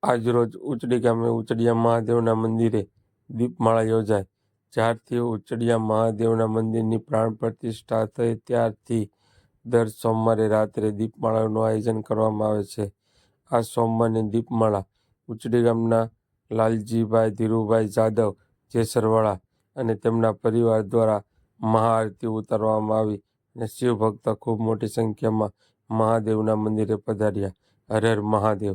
આજરોજ ઉચડી ગામે ઉચડિયા મહાદેવના મંદિરે દીપમાળા યોજાઈ। જ્યારથી ઉચડિયા મહાદેવના મંદિરની પ્રાણ પ્રતિષ્ઠા થઈ ત્યારથી દર સોમવારે રાત્રે દીપમાળાનું આયોજન કરવામાં આવે છે। આ સોમવારની દીપમાળા ઉચડી ગામના લાલજીભાઈ ધીરુભાઈ જાદવ જેસરવાળા અને તેમના પરિવાર દ્વારા મહાઆરતી ઉતારવામાં આવી અને શિવ ભક્તો ખૂબ મોટી સંખ્યામાં મહાદેવના મંદિરે પધાર્યા। હર હર મહાદેવ।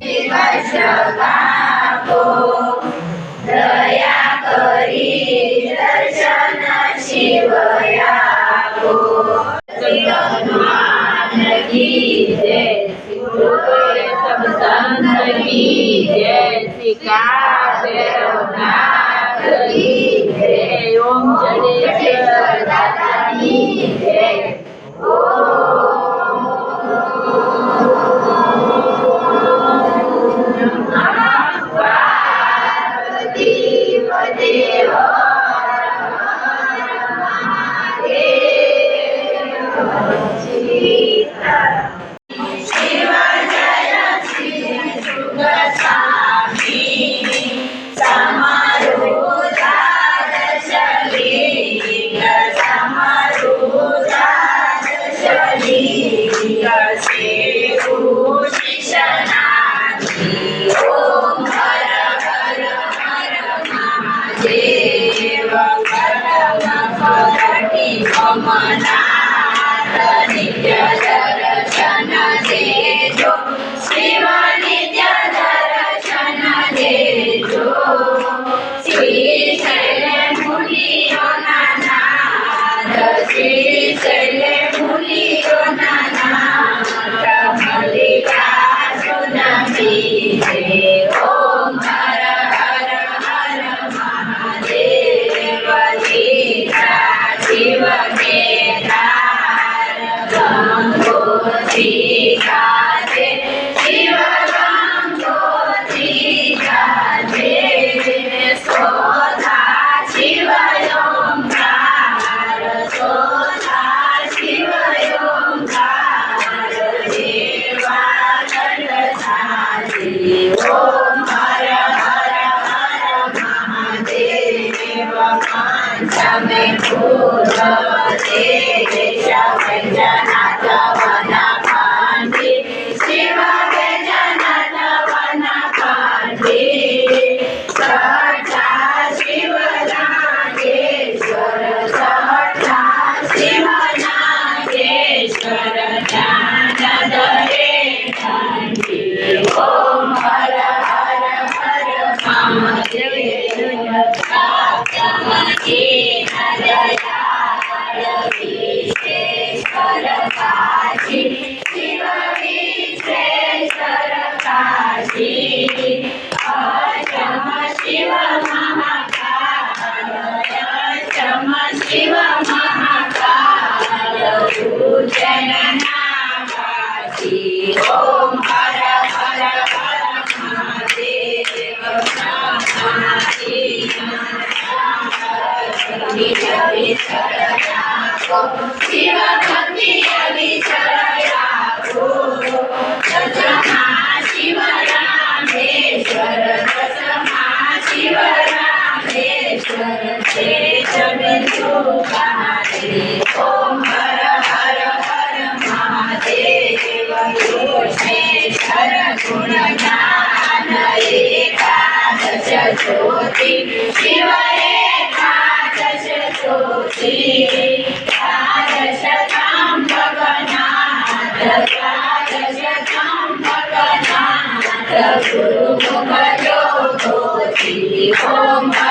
Om